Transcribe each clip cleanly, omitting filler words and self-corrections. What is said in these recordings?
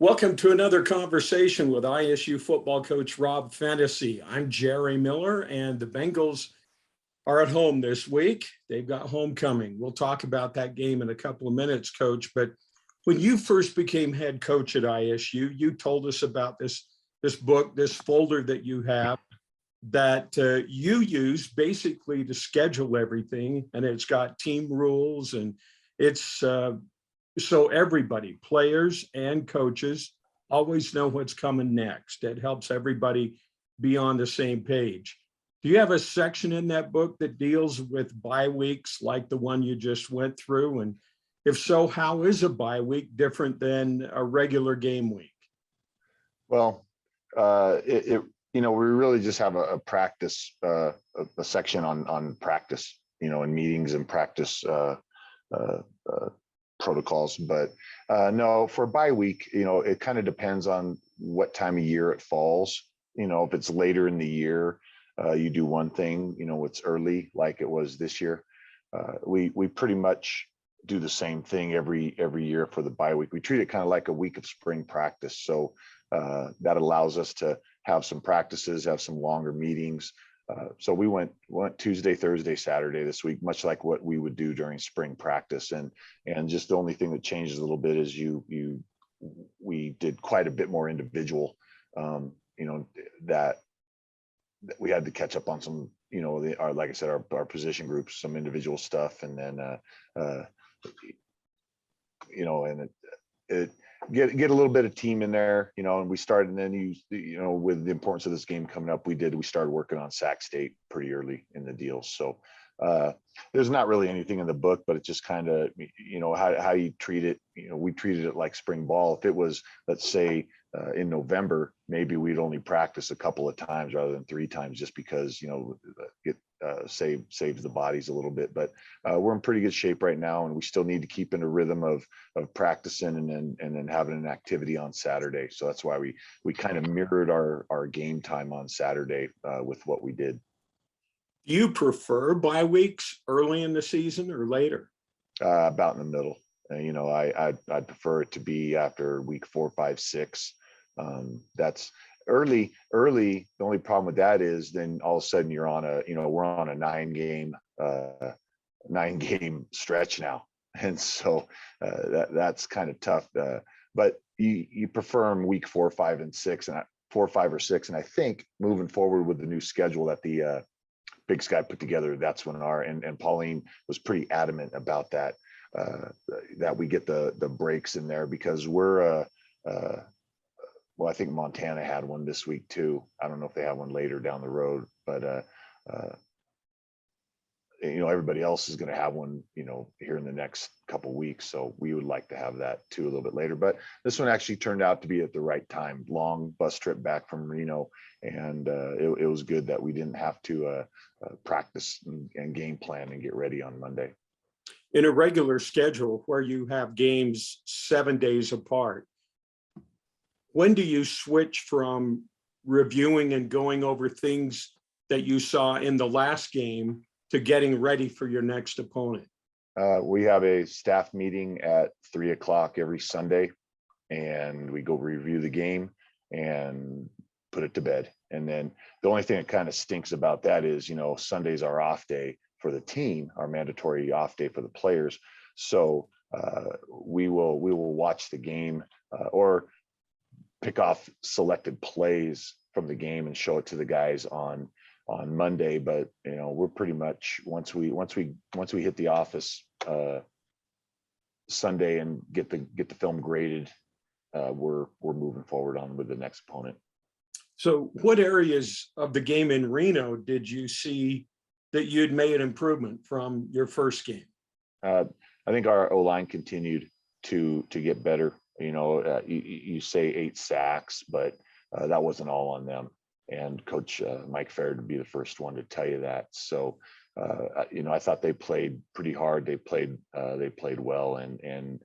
Welcome to another conversation with ISU football coach Rob Phenicie. I'm Jerry Miller, and the Bengals are at home this week. They've got homecoming. We'll talk about that game in a couple of minutes, Coach. But when you first became head coach at ISU, you told us about this book, this folder that you have that you use basically to schedule everything, and it's got team rules, and it's so everybody, players and coaches, always know what's coming next. It helps everybody be on the same page. Do you have a section in that book that deals with bye weeks like the one you just went through? And if so, how is a bye week different than a regular game week? Well, we really just have a practice, a section on practice, and meetings and practice protocols. But no, for bye week, it kind of depends on what time of year it falls. If it's later in the year, you do one thing. It's early, like it was this year. We pretty much do the same thing every year for the bye week. We treat it kind of like a week of spring practice. So that allows us to have some practices, have some longer meetings. So we went Tuesday, Thursday, Saturday this week, much like what we would do during spring practice. And just the only thing that changes a little bit is we did quite a bit more individual, that we had to catch up on some, like I said, our position groups, some individual stuff. And then, it get a little bit of team in there, and we started, and then with the importance of this game coming up, we started working on Sac State pretty early in the deal. So there's not really anything in the book, but it's just kind of, how you treat it. We treated it like spring ball. If it was, let's say, in November, maybe we'd only practice a couple of times rather than 3 times, just because, it saves the bodies a little bit. But we're in pretty good shape right now, and we still need to keep in a rhythm of practicing and then having an activity on Saturday. So that's why we kind of mirrored our game time on Saturday with what we did. Do you prefer bye weeks early in the season or later? About in the middle. I'd prefer it to be after week 4, 5, 6. That's early. The only problem with that is then all of a sudden we're on a 9-game stretch now. And so that's kind of tough. But you prefer them week 4, 5, and 6, and 4, 5, or 6. And I think moving forward with the new schedule that the Big Sky put together, that's when and Pauline was pretty adamant about that, that we get the breaks in there, because we're well, I think Montana had one this week too. I don't know if they have one later down the road, but everybody else is going to have one, here in the next couple weeks. So we would like to have that too a little bit later. But this one actually turned out to be at the right time. Long bus trip back from Reno, and it was good that we didn't have to practice and game plan and get ready on Monday. In a regular schedule where you have games 7 days apart, when do you switch from reviewing and going over things that you saw in the last game to getting ready for your next opponent? We have a staff meeting at 3:00 every Sunday, and we go review the game and put it to bed. And then the only thing that kind of stinks about that is, Sunday's our off day for the team, our mandatory off day for the players. So we will watch the game or pick off selected plays from the game and show it to the guys on Monday. But we're pretty much, once we hit the office Sunday and get the film graded, we're moving forward on with the next opponent. So what areas of the game in Reno did you see that you'd made an improvement from your first game? I think our O-line continued to get better. You say 8 sacks, but that wasn't all on them. And Coach Mike Fair would be the first one to tell you that. So, I thought they played pretty hard. They played well, and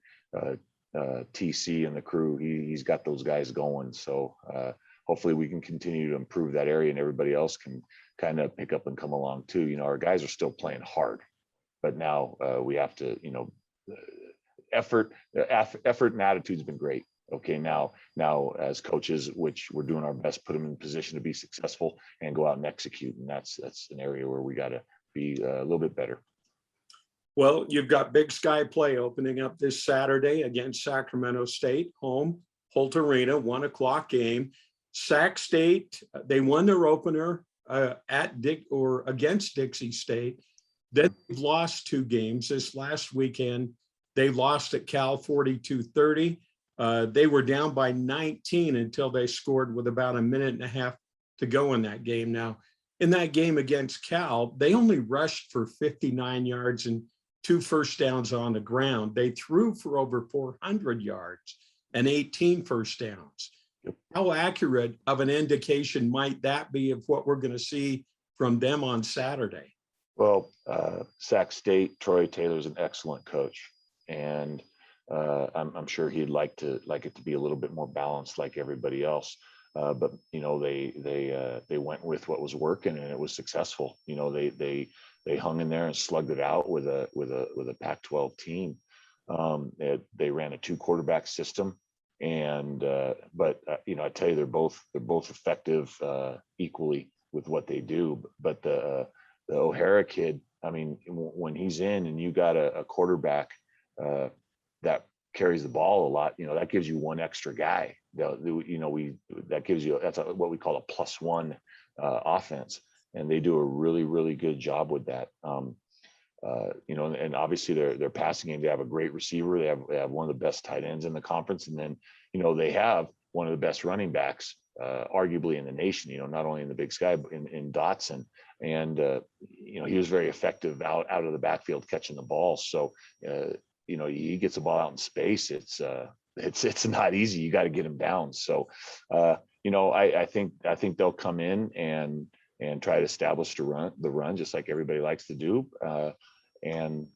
TC and the crew, he's got those guys going. So hopefully we can continue to improve that area, and everybody else can kind of pick up and come along too. Our guys are still playing hard, but now we have to, effort and attitude's been great. Okay, now as coaches, which we're doing our best, put them in position to be successful and go out and execute. And that's an area where we got to be a little bit better. Well, you've got Big Sky Play opening up this Saturday against Sacramento State, home, Holt Arena, 1:00 game. Sac State, they won their opener against Dixie State. Then they've lost 2 games. This last weekend, they lost at Cal 42-30. They were down by 19 until they scored with about a minute and a half to go in that game. Now, in that game against Cal, they only rushed for 59 yards and 2 first downs on the ground. They threw for over 400 yards and 18 first downs. How accurate of an indication might that be of what we're going to see from them on Saturday? Well, Sac State, Troy Taylor's an excellent coach, and I'm sure he'd like it to be a little bit more balanced like everybody else. But they went with what was working, and it was successful. They hung in there and slugged it out with a Pac-12 team. They ran a 2 quarterback system, and but I tell you, they're both effective equally with what they do. But the O'Hara kid, I mean, when he's in and you got a quarterback that carries the ball a lot, that gives you one extra guy. That gives you, that's what we call a +1 offense, and they do a really, really good job with that. And obviously their passing game, they have a great receiver. They have one of the best tight ends in the conference, and then they have one of the best running backs, arguably in the nation. Not only in the Big Sky, but in Dotson, and he was very effective out of the backfield catching the ball. So he gets the ball out in space. It's not easy. You got to get him down. So I think they'll come in and try to establish the run just like everybody likes to do. And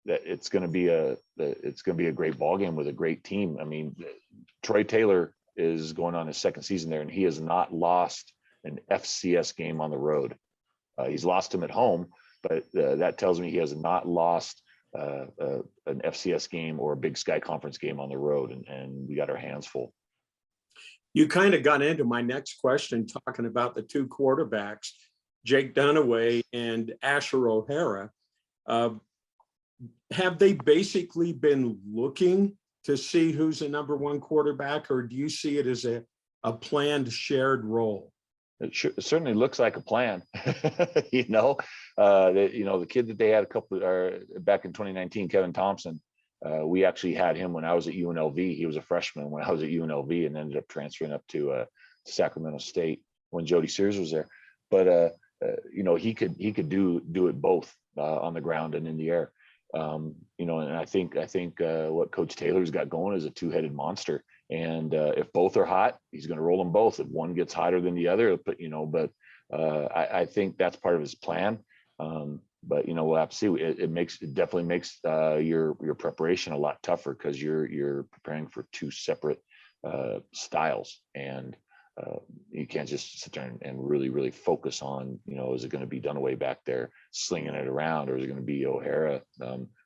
that it's going to be a great ball game with a great team. I mean, Troy Taylor is going on his 2nd season there, and he has not lost an FCS game on the road. He's lost them at home, but that tells me he has not lost an FCS game or a Big Sky Conference game on the road, and we got our hands full. You kind of got into my next question, talking about the 2 quarterbacks, Jake Dunaway and Asher O'Hara. Have they basically been looking to see who's the number 1 quarterback, or do you see it as a planned shared role? It certainly looks like a plan. The kid that they had back in 2019, Kevin Thompson, we actually had him when I was at UNLV. He was a freshman when I was at UNLV, and ended up transferring up to Sacramento State when Jody Sears was there. But he could do it both on the ground and in the air. And I think what Coach Taylor's got going is a 2-headed monster. And if both are hot, he's going to roll them both. If one gets hotter than the other, but I think that's part of his plan. But we'll have to see. It definitely makes your preparation a lot tougher, because you're preparing for 2 separate styles, and you can't just sit there and really, really focus on, is it going to be Dunaway back there slinging it around, or is it going to be O'Hara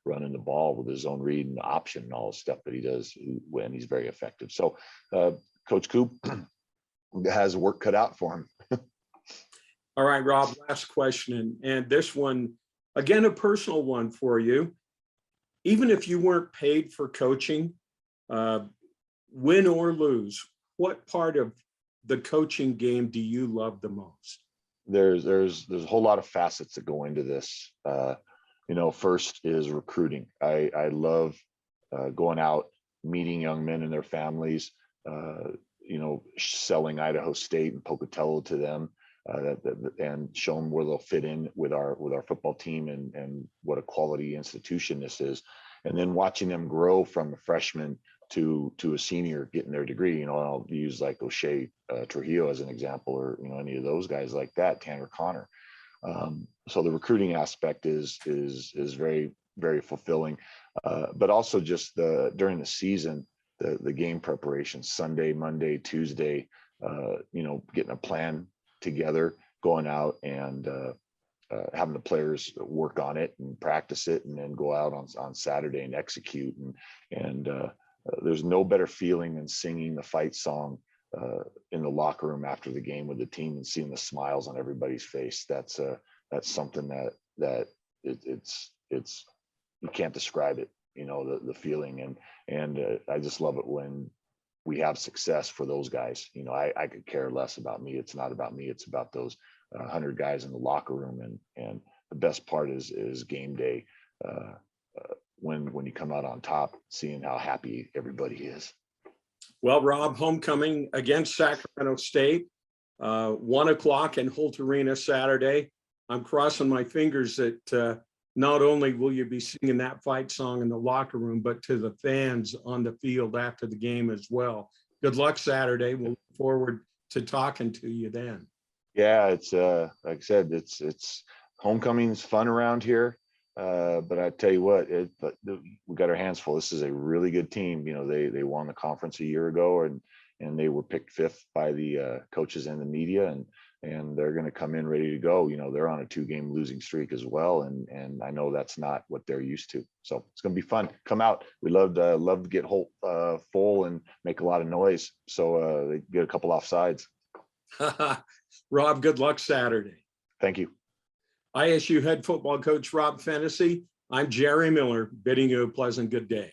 running the ball with his own read and option and all the stuff that he does when he's very effective. So Coach Coop has work cut out for him. All right, Rob, last question. And this one, again, a personal one for you. Even if you weren't paid for coaching, win or lose, what part of the coaching game do you love the most? There's a whole lot of facets that go into this. First is recruiting. I love going out, meeting young men and their families, selling Idaho State and Pocatello to them, and show them where they'll fit in with our football team, and what a quality institution this is. And then watching them grow from a freshman to a senior getting their degree. I'll use like O'Shea Trujillo as an example, or any of those guys like that, Tanner Connor. So the recruiting aspect is very, very fulfilling, but also just during the season, the game preparation, Sunday, Monday, Tuesday, getting a plan together, going out and having the players work on it and practice it, and then go out on Saturday and execute. And there's no better feeling than singing the fight song in the locker room after the game with the team and seeing the smiles on everybody's face. That's something that it's you can't describe it. The feeling, and I just love it when we have success for those guys. I could care less about me. It's not about me. It's about those 100 guys in the locker room, and the best part is game day. When you come out on top, seeing how happy everybody is. Well, Rob, homecoming against Sacramento State, 1 o'clock in Holt Arena Saturday. I'm crossing my fingers that not only will you be singing that fight song in the locker room, but to the fans on the field after the game as well. Good luck Saturday. We'll look forward to talking to you then. Yeah, it's like I said, it's homecoming's fun around here. But I tell you what, we got our hands full. This is a really good team. They won the conference a year ago, and they were picked 5th by the coaches and the media, and they're going to come in ready to go. They're on a 2-game losing streak as well, and I know that's not what they're used to. So it's going to be fun. Come out. We love to get Holt full and make a lot of noise. So they get a couple offsides. Rob, good luck Saturday. Thank you. ISU head football coach Rob Phenicie. I'm Jerry Miller, bidding you a pleasant good day.